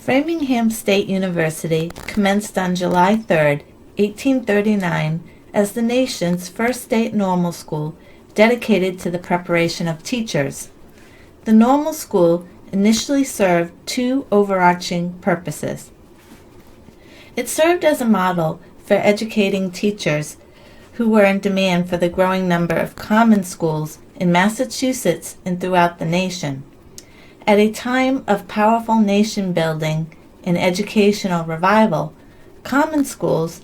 Framingham State University commenced on July 3, 1839, as the nation's first state normal school dedicated to the preparation of teachers. The normal school initially served two overarching purposes. It served as a model for educating teachers who were in demand for the growing number of common schools in Massachusetts and throughout the nation. At a time of powerful nation building and educational revival, common schools,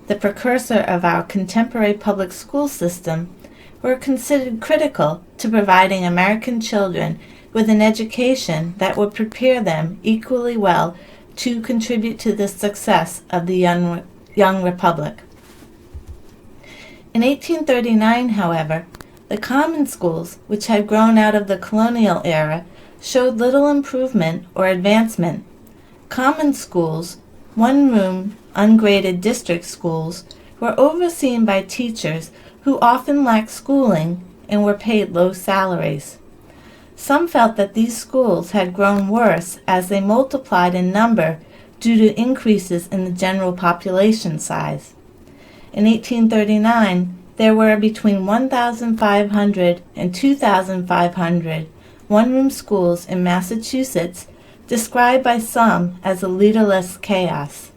the precursor of our contemporary public school system, were considered critical to providing American children with an education that would prepare them equally well to contribute to the success of the young republic. In 1839, however, the common schools, which had grown out of the colonial era, showed little improvement or advancement. Common schools, one-room, ungraded district schools, were overseen by teachers who often lacked schooling and were paid low salaries. Some felt that these schools had grown worse as they multiplied in number due to increases in the general population size. In 1839, there were between 1,500 and 2,500 one-room schools in Massachusetts, described by some as a leaderless chaos.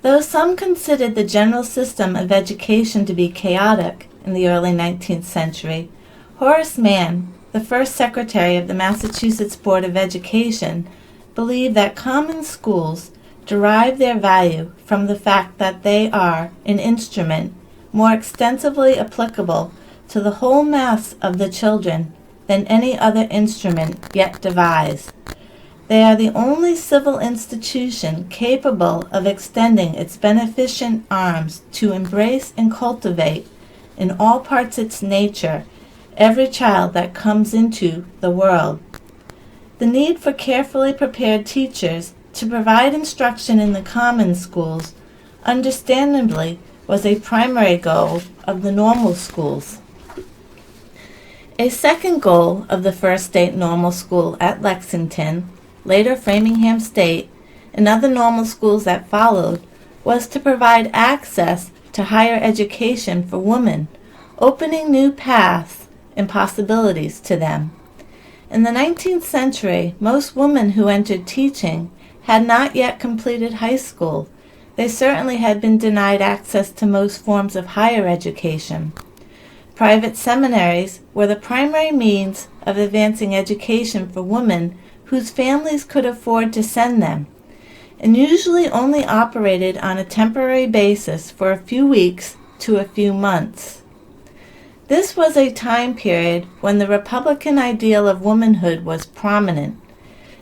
Though some considered the general system of education to be chaotic in the early 19th century, Horace Mann, the first secretary of the Massachusetts Board of Education, believed that common schools derive their value from the fact that they are an instrument more extensively applicable to the whole mass of the children than any other instrument yet devised. They are the only civil institution capable of extending its beneficent arms to embrace and cultivate in all parts its nature every child that comes into the world. The need for carefully prepared teachers to provide instruction in the common schools, understandably, was a primary goal of the normal schools. A second goal of the first state normal school at Lexington, later Framingham State, and other normal schools that followed, was to provide access to higher education for women, opening new paths and possibilities to them. In the 19th century, most women who entered teaching had not yet completed high school. They certainly had been denied access to most forms of higher education. Private seminaries were the primary means of advancing education for women whose families could afford to send them, and usually only operated on a temporary basis for a few weeks to a few months. This was a time period when the Republican ideal of womanhood was prominent.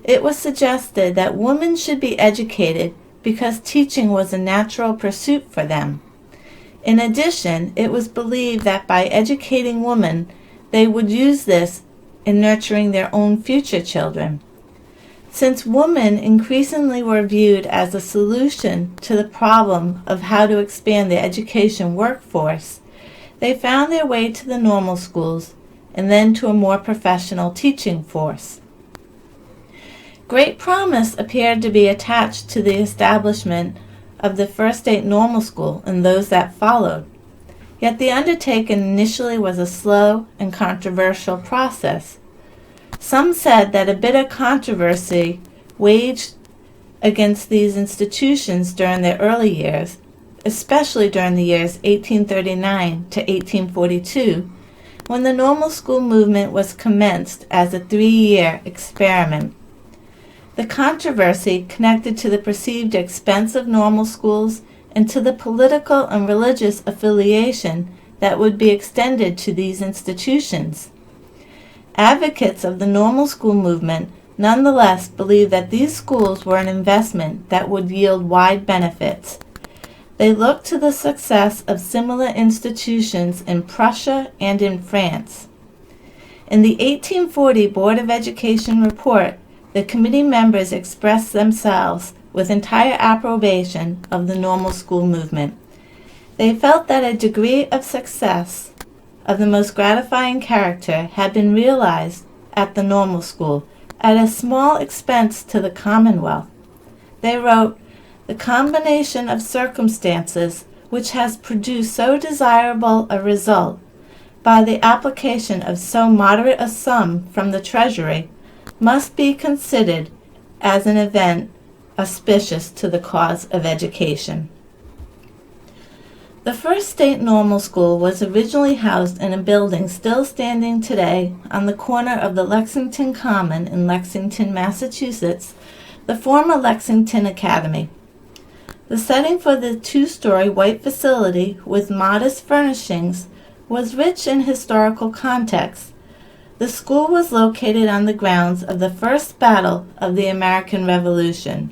It was suggested that women should be educated because teaching was a natural pursuit for them. In addition, it was believed that by educating women, they would use this in nurturing their own future children. Since women increasingly were viewed as a solution to the problem of how to expand the education workforce, they found their way to the normal schools and then to a more professional teaching force. Great promise appeared to be attached to the establishment of the first state normal school and those that followed. Yet the undertaking initially was a slow and controversial process. Some said that a bitter controversy waged against these institutions during their early years, especially during the years 1839 to 1842, when the normal school movement was commenced as a 3-year experiment. The controversy connected to the perceived expense of normal schools and to the political and religious affiliation that would be extended to these institutions. Advocates of the normal school movement nonetheless believed that these schools were an investment that would yield wide benefits. They looked to the success of similar institutions in Prussia and in France. In the 1840 Board of Education report, the committee members expressed themselves with entire approbation of the normal school movement. They felt that a degree of success of the most gratifying character had been realized at the normal school, at a small expense to the Commonwealth. They wrote, "The combination of circumstances which has produced so desirable a result by the application of so moderate a sum from the Treasury must be considered as an event auspicious to the cause of education." The first state normal school was originally housed in a building still standing today on the corner of the Lexington Common in Lexington, Massachusetts, the former Lexington Academy. The setting for the two-story white facility with modest furnishings was rich in historical context. The school was located on the grounds of the first battle of the American Revolution.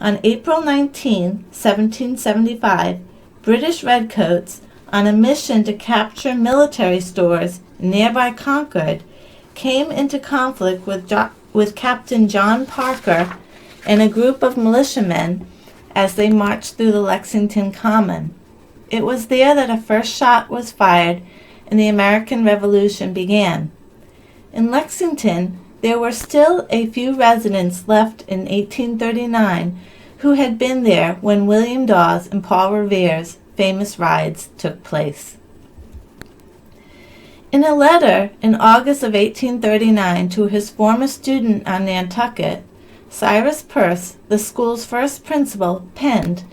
On April 19, 1775, British redcoats, on a mission to capture military stores in nearby Concord, came into conflict with Captain John Parker and a group of militiamen as they marched through the Lexington Common. It was there that a first shot was fired and the American Revolution began. In Lexington, there were still a few residents left in 1839 who had been there when William Dawes and Paul Revere's famous rides took place. In a letter in August of 1839 to his former student on Nantucket, Cyrus Peirce, the school's first principal, penned,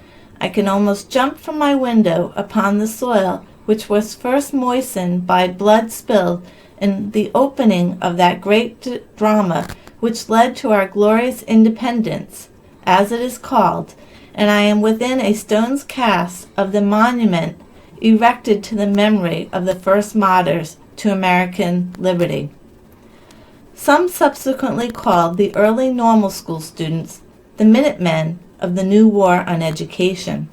"I can almost jump from my window upon the soil which was first moistened by blood spilled in the opening of that great drama which led to our glorious independence, as it is called, and I am within a stone's cast of the monument erected to the memory of the first martyrs to American liberty." Some subsequently called the early normal school students the Minutemen of the new war on education.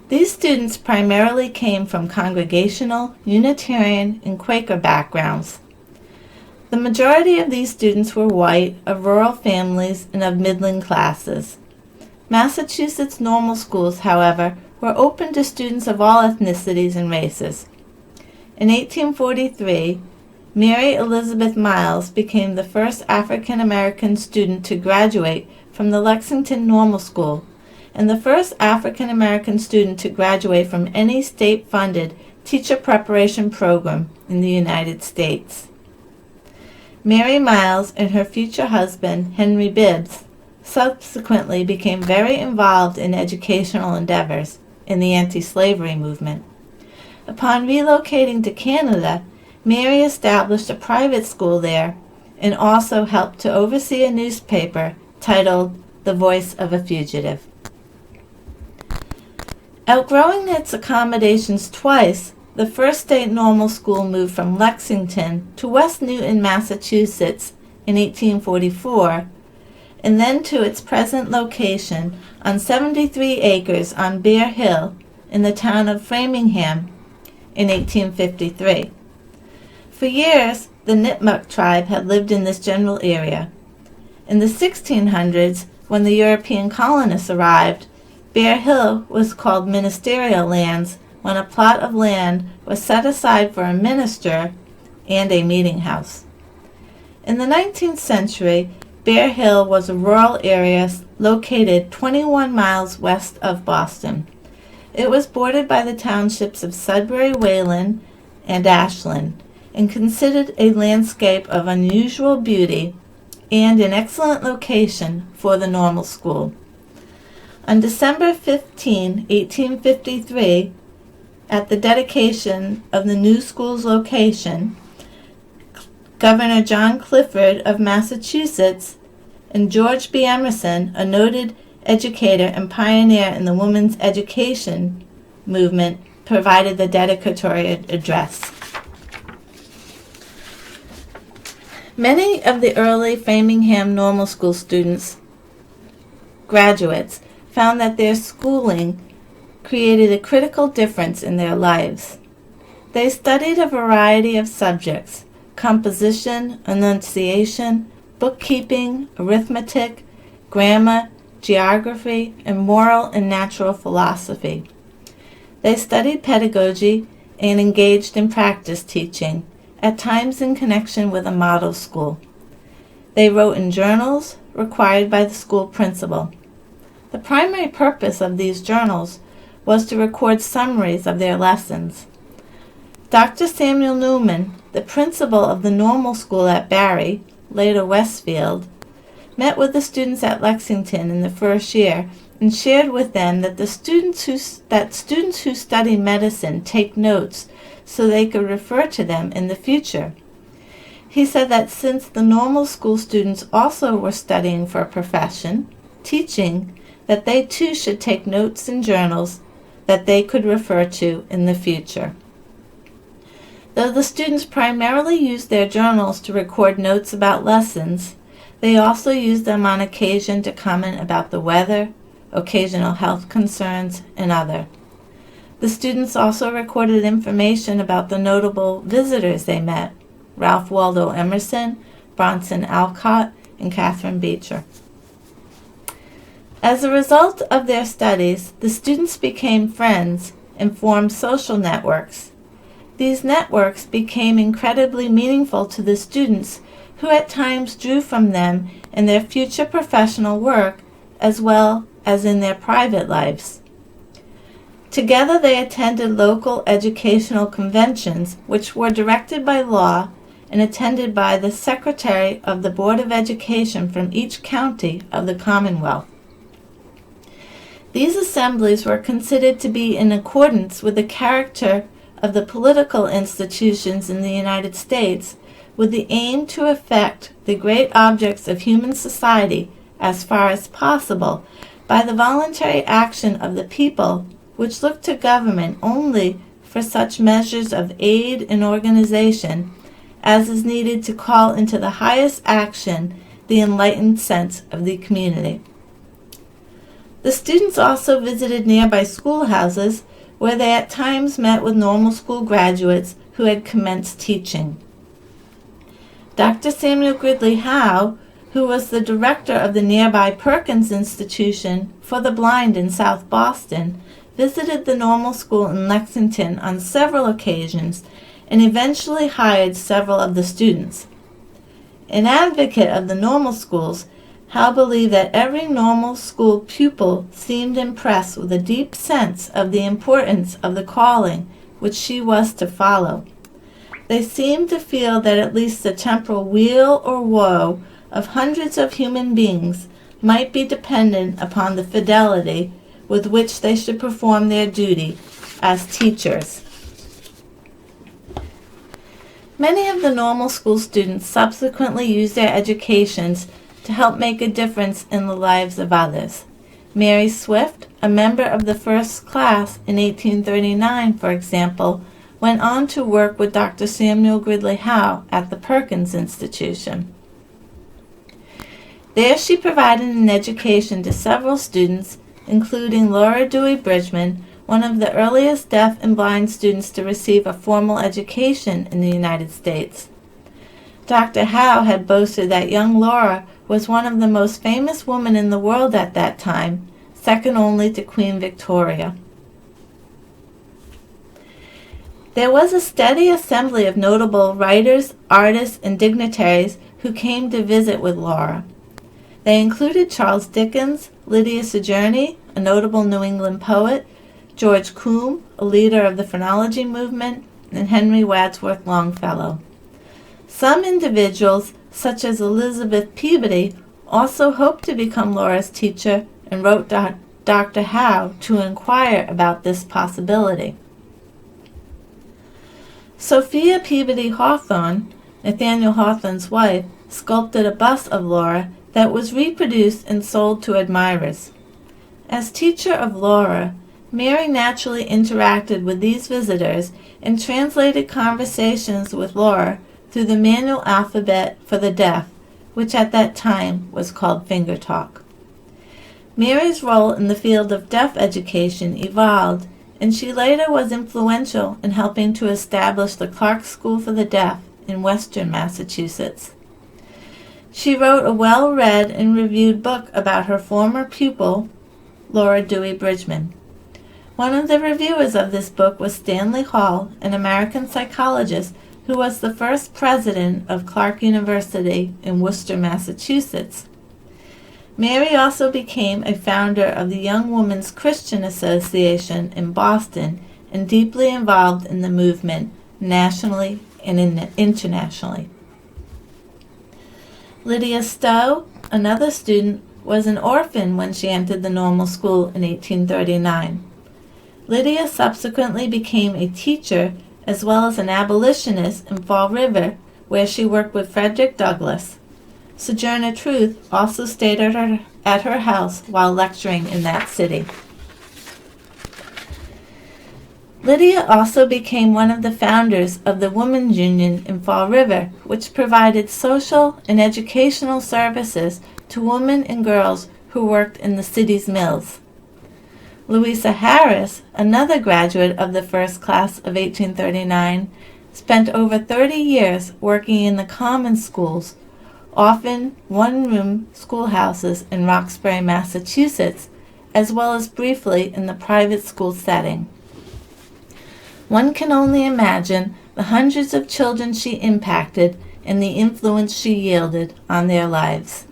These students primarily came from Congregational, Unitarian, and Quaker backgrounds. The majority of these students were white, of rural families, and of middling classes. Massachusetts normal schools, however, were open to students of all ethnicities and races. In 1843, Mary Elizabeth Miles became the first African American student to graduate from the Lexington Normal School, and the first African American student to graduate from any state-funded teacher preparation program in the United States. Mary Miles and her future husband, Henry Bibbs, subsequently became very involved in educational endeavors in the anti-slavery movement. Upon relocating to Canada, Mary established a private school there and also helped to oversee a newspaper titled The Voice of a Fugitive. Outgrowing its accommodations twice, the first state normal school moved from Lexington to West Newton, Massachusetts in 1844, and then to its present location on 73 acres on Bear Hill in the town of Framingham in 1853. For years, the Nipmuc tribe had lived in this general area. In the 1600s, when the European colonists arrived, Bear Hill was called ministerial lands when a plot of land was set aside for a minister and a meeting house. In the 19th century, Bear Hill was a rural area located 21 miles west of Boston. It was bordered by the townships of Sudbury, Wayland, and Ashland, and considered a landscape of unusual beauty and an excellent location for the normal school. On December 15, 1853, at the dedication of the new school's location, Governor John Clifford of Massachusetts and George B. Emerson, a noted educator and pioneer in the women's education movement, provided the dedicatory address. Many of the early Framingham Normal School graduates, found that their schooling created a critical difference in their lives. They studied a variety of subjects: composition, enunciation, bookkeeping, arithmetic, grammar, geography, and moral and natural philosophy. They studied pedagogy and engaged in practice teaching, at times in connection with a model school. They wrote in journals required by the school principal. The primary purpose of these journals was to record summaries of their lessons. Dr. Samuel Newman, the principal of the normal school at Barry, later Westfield, met with the students at Lexington in the first year and shared with them that students who study medicine take notes so they could refer to them in the future. He said that since the normal school students also were studying for a profession, teaching, that they too should take notes in journals that they could refer to in the future. Though the students primarily used their journals to record notes about lessons, they also used them on occasion to comment about the weather, occasional health concerns, and other. The students also recorded information about the notable visitors they met: Ralph Waldo Emerson, Bronson Alcott, and Catherine Beecher. As a result of their studies, the students became friends and formed social networks. These networks became incredibly meaningful to the students, who at times drew from them in their future professional work as well as in their private lives. Together they attended local educational conventions, which were directed by law and attended by the Secretary of the Board of Education from each county of the Commonwealth. These assemblies were considered to be in accordance with the character of the political institutions in the United States, with the aim to affect the great objects of human society as far as possible by the voluntary action of the people, which looked to government only for such measures of aid and organization as is needed to call into the highest action the enlightened sense of the community. The students also visited nearby schoolhouses, where they at times met with normal school graduates who had commenced teaching. Dr. Samuel Gridley Howe, who was the director of the nearby Perkins Institution for the Blind in South Boston, visited the normal school in Lexington on several occasions and eventually hired several of the students. An advocate of the normal schools, Howe believed that every normal school pupil seemed impressed with a deep sense of the importance of the calling which she was to follow. They seemed to feel that at least the temporal weal or woe of hundreds of human beings might be dependent upon the fidelity with which they should perform their duty as teachers. Many of the normal school students subsequently used their educations to help make a difference in the lives of others. Mary Swift, a member of the first class in 1839, for example, went on to work with Dr. Samuel Gridley Howe at the Perkins Institution. There she provided an education to several students, including Laura Dewey Bridgman, one of the earliest deaf and blind students to receive a formal education in the United States. Dr. Howe had boasted that young Laura was one of the most famous women in the world at that time, second only to Queen Victoria. There was a steady assembly of notable writers, artists, and dignitaries who came to visit with Laura. They included Charles Dickens, Lydia Sojourner, a notable New England poet, George Combe, a leader of the phrenology movement, and Henry Wadsworth Longfellow. Some individuals, such as Elizabeth Peabody, also hoped to become Laura's teacher and wrote Dr. Howe to inquire about this possibility. Sophia Peabody Hawthorne, Nathaniel Hawthorne's wife, sculpted a bust of Laura that was reproduced and sold to admirers. As teacher of Laura, Mary naturally interacted with these visitors and translated conversations with Laura through the manual alphabet for the deaf, which at that time was called finger talk. Mary's role in the field of deaf education evolved, and she later was influential in helping to establish the Clark School for the Deaf in Western Massachusetts. She wrote a well-read and reviewed book about her former pupil, Laura Dewey Bridgman. One of the reviewers of this book was Stanley Hall, an American psychologist who was the first president of Clark University in Worcester, Massachusetts. Mary also became a founder of the Young Women's Christian Association in Boston and deeply involved in the movement nationally and internationally. Lydia Stowe, another student, was an orphan when she entered the normal school in 1839. Lydia subsequently became a teacher as well as an abolitionist in Fall River, where she worked with Frederick Douglass. Sojourner Truth also stayed at her house while lecturing in that city. Lydia also became one of the founders of the Women's Union in Fall River, which provided social and educational services to women and girls who worked in the city's mills. Louisa Harris, another graduate of the first class of 1839, spent over 30 years working in the common schools, often one-room schoolhouses in Roxbury, Massachusetts, as well as briefly in the private school setting. One can only imagine the hundreds of children she impacted and the influence she yielded on their lives.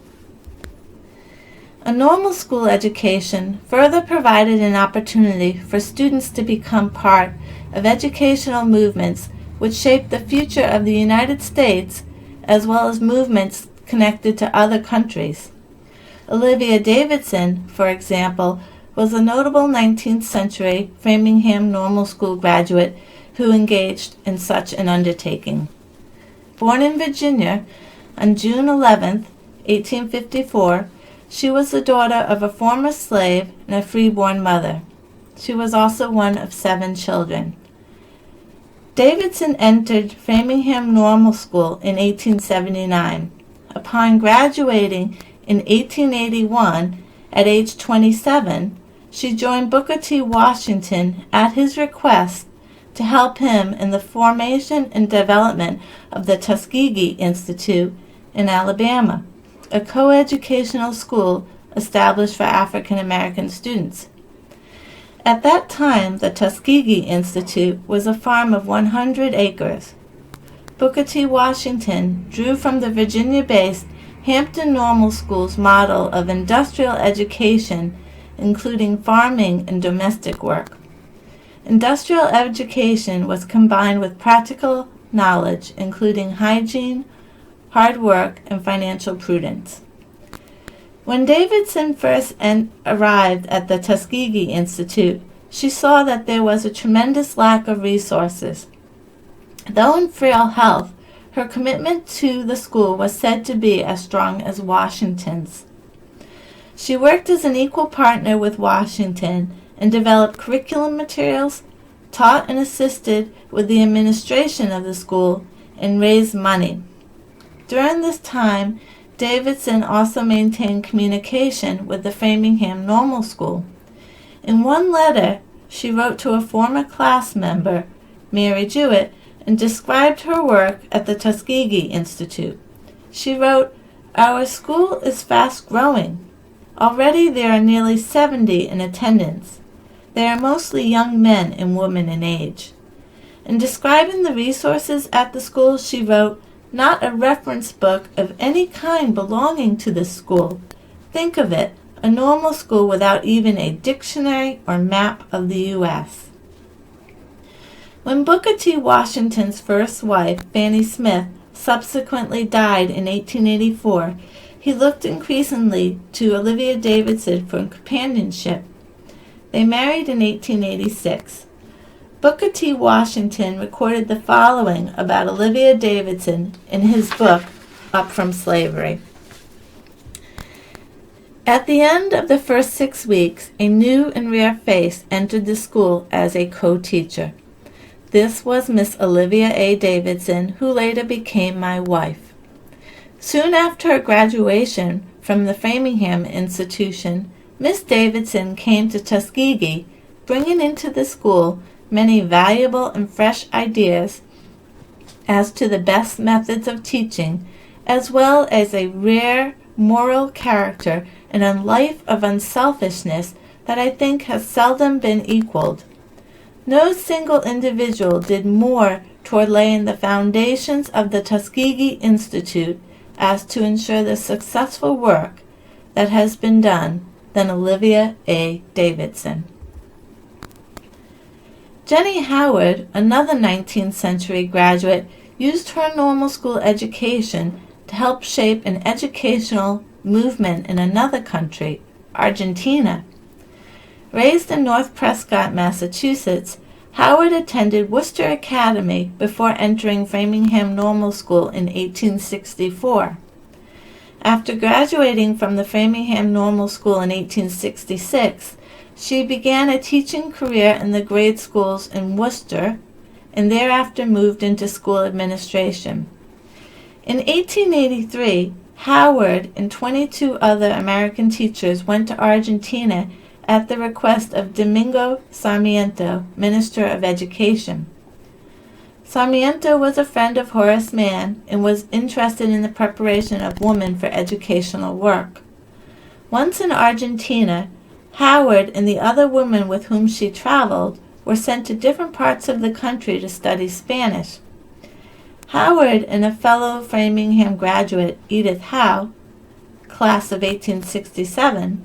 A normal school education further provided an opportunity for students to become part of educational movements which shaped the future of the United States as well as movements connected to other countries. Olivia Davidson, for example, was a notable 19th century Framingham Normal School graduate who engaged in such an undertaking. Born in Virginia on June 11, 1854, she was the daughter of a former slave and a freeborn mother. She was also one of 7 children. Davidson entered Framingham Normal School in 1879. Upon graduating in 1881, at age 27, she joined Booker T. Washington at his request to help him in the formation and development of the Tuskegee Institute in Alabama, a coeducational school established for African American students. At that time, the Tuskegee Institute was a farm of 100 acres. Booker T. Washington drew from the Virginia-based Hampton Normal School's model of industrial education, including farming and domestic work. Industrial education was combined with practical knowledge, including hygiene, hard work, and financial prudence. When Davidson first arrived at the Tuskegee Institute, she saw that there was a tremendous lack of resources. Though in frail health, her commitment to the school was said to be as strong as Washington's. She worked as an equal partner with Washington and developed curriculum materials, taught and assisted with the administration of the school, and raised money. During this time, Davidson also maintained communication with the Framingham Normal School. In one letter, she wrote to a former class member, Mary Jewett, and described her work at the Tuskegee Institute. She wrote, "Our school is fast growing. Already there are nearly 70 in attendance. They are mostly young men and women in age." In describing the resources at the school, she wrote, "Not a reference book of any kind belonging to this school. Think of it, a normal school without even a dictionary or map of the U.S. When Booker T. Washington's first wife, Fanny Smith, subsequently died in 1884, he looked increasingly to Olivia Davidson for companionship. They married in 1886. Booker T. Washington recorded the following about Olivia Davidson in his book, Up from Slavery. At the end of the first 6 weeks, a new and rare face entered the school as a co-teacher. This was Miss Olivia A. Davidson, who later became my wife. Soon after her graduation from the Framingham Institution, Miss Davidson came to Tuskegee, bringing into the school many valuable and fresh ideas as to the best methods of teaching, as well as a rare moral character and a life of unselfishness that I think has seldom been equaled. No single individual did more toward laying the foundations of the Tuskegee Institute as to ensure the successful work that has been done than Olivia A. Davidson. Jenny Howard, another 19th century graduate, used her normal school education to help shape an educational movement in another country, Argentina. Raised in North Prescott, Massachusetts, Howard attended Worcester Academy before entering Framingham Normal School in 1864. After graduating from the Framingham Normal School in 1866, she began a teaching career in the grade schools in Worcester and thereafter moved into school administration. In 1883, Howard and 22 other American teachers went to Argentina at the request of Domingo Sarmiento, Minister of Education. Sarmiento was a friend of Horace Mann and was interested in the preparation of women for educational work. Once in Argentina, Howard and the other women with whom she traveled were sent to different parts of the country to study Spanish. Howard and a fellow Framingham graduate, Edith Howe, class of 1867,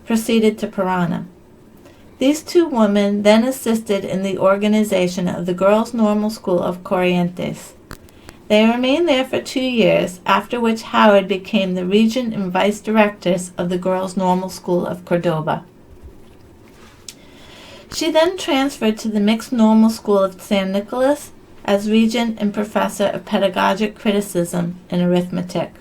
proceeded to Parana. These two women then assisted in the organization of the Girls' Normal School of Corrientes. They remained there for 2 years, after which Howard became the regent and vice directress of the Girls' Normal School of Cordoba. She then transferred to the Mixed Normal School of San Nicolas as regent and professor of pedagogic criticism and arithmetic.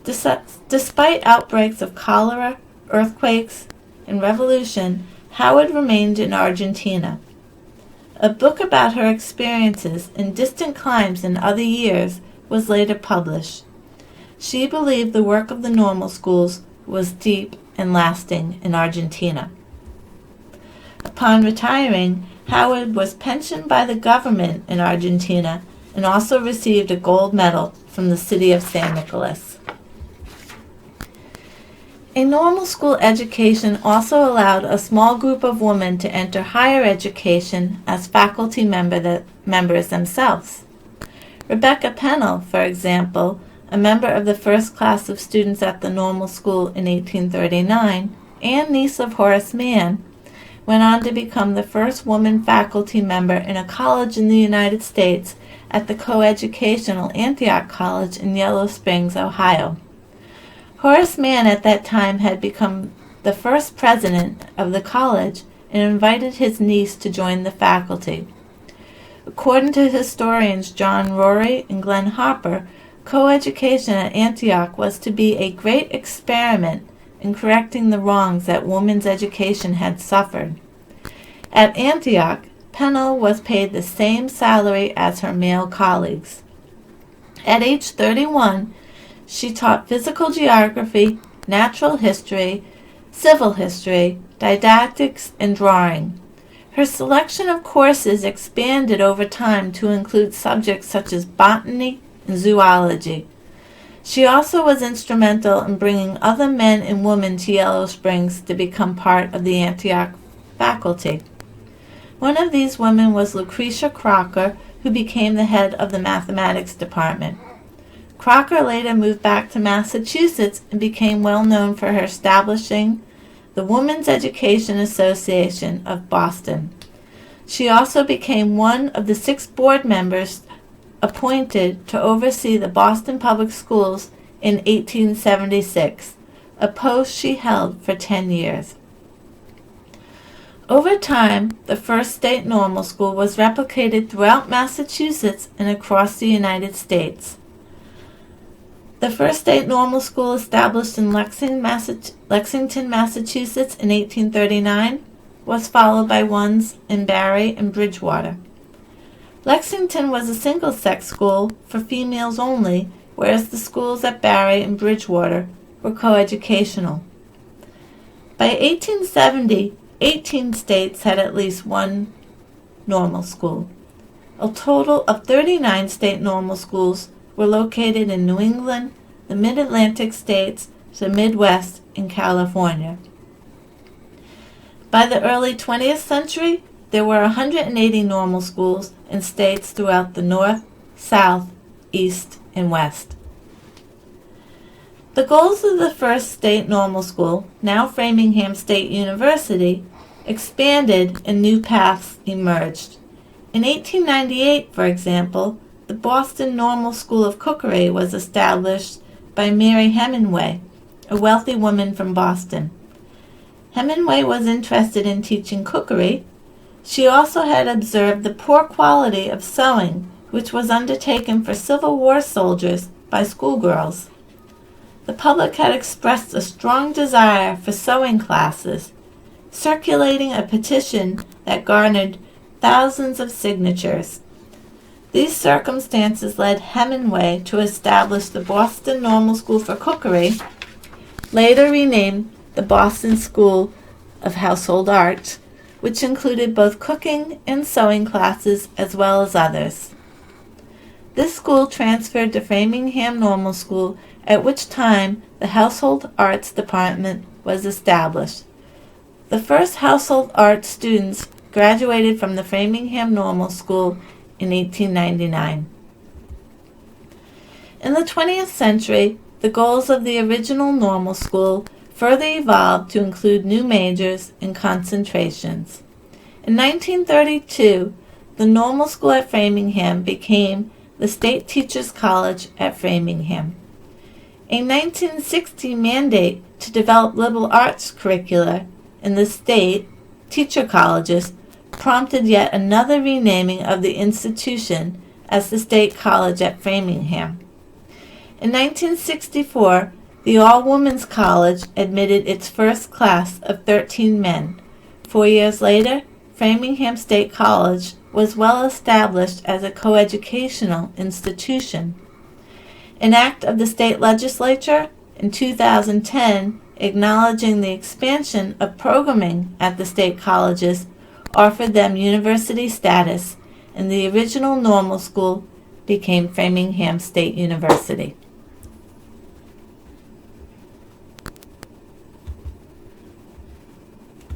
Despite outbreaks of cholera, earthquakes, and revolution, Howard remained in Argentina. A book about her experiences in distant climes in other years was later published. She believed the work of the normal schools was deep and lasting in Argentina. Upon retiring, Howard was pensioned by the government in Argentina and also received a gold medal from the city of San Nicolas. A normal school education also allowed a small group of women to enter higher education as faculty members themselves. Rebecca Pennell, for example, a member of the first class of students at the normal school in 1839, and niece of Horace Mann, went on to become the first woman faculty member in a college in the United States at the coeducational Antioch College in Yellow Springs, Ohio. Horace Mann at that time had become the first president of the college and invited his niece to join the faculty. According to historians John Rory and Glenn Hopper, coeducation at Antioch was to be a great experiment in correcting the wrongs that women's education had suffered. At Antioch, Pennell was paid the same salary as her male colleagues. At age 31, she taught physical geography, natural history, civil history, didactics, and drawing. Her selection of courses expanded over time to include subjects such as botany and zoology. She also was instrumental in bringing other men and women to Yellow Springs to become part of the Antioch faculty. One of these women was Lucretia Crocker, who became the head of the mathematics department. Crocker later moved back to Massachusetts and became well known for her establishing the Women's Education Association of Boston. She also became one of the 6 board members appointed to oversee the Boston Public Schools in 1876, a post she held for 10 years. Over time, the first state normal school was replicated throughout Massachusetts and across the United States. The first state normal school established in Lexington, Massachusetts in 1839 was followed by ones in Barre and Bridgewater. Lexington was a single-sex school for females only, whereas the schools at Barre and Bridgewater were coeducational. By 1870, 18 states had at least one normal school. A total of 39 state normal schools were located in New England, the Mid-Atlantic states, the Midwest, and California. By the early 20th century, there were 180 normal schools in states throughout the North, South, East, and West. The goals of the first state normal school, now Framingham State University, expanded and new paths emerged. In 1898, for example, the Boston Normal School of Cookery was established by Mary Hemingway, a wealthy woman from Boston. Hemingway was interested in teaching cookery. She also had observed the poor quality of sewing, which was undertaken for Civil War soldiers by schoolgirls. The public had expressed a strong desire for sewing classes, circulating a petition that garnered thousands of signatures. These circumstances led Hemingway to establish the Boston Normal School for Cookery, later renamed the Boston School of Household Arts, which included both cooking and sewing classes as well as others. This school transferred to Framingham Normal School, at which time the Household Arts Department was established. The first Household Arts students graduated from the Framingham Normal School in 1899. In the 20th century, the goals of the original normal school further evolved to include new majors and concentrations. In 1932, the normal school at Framingham became the State Teachers College at Framingham. A 1960 mandate to develop liberal arts curricula in the state teacher colleges prompted yet another renaming of the institution as the State College at Framingham. In 1964, the all-women's college admitted its first class of 13 men. 4 years later, Framingham State College was well established as a coeducational institution. An act of the state legislature in 2010 acknowledging the expansion of programming at the state colleges offered them university status, and the original normal school became Framingham State University.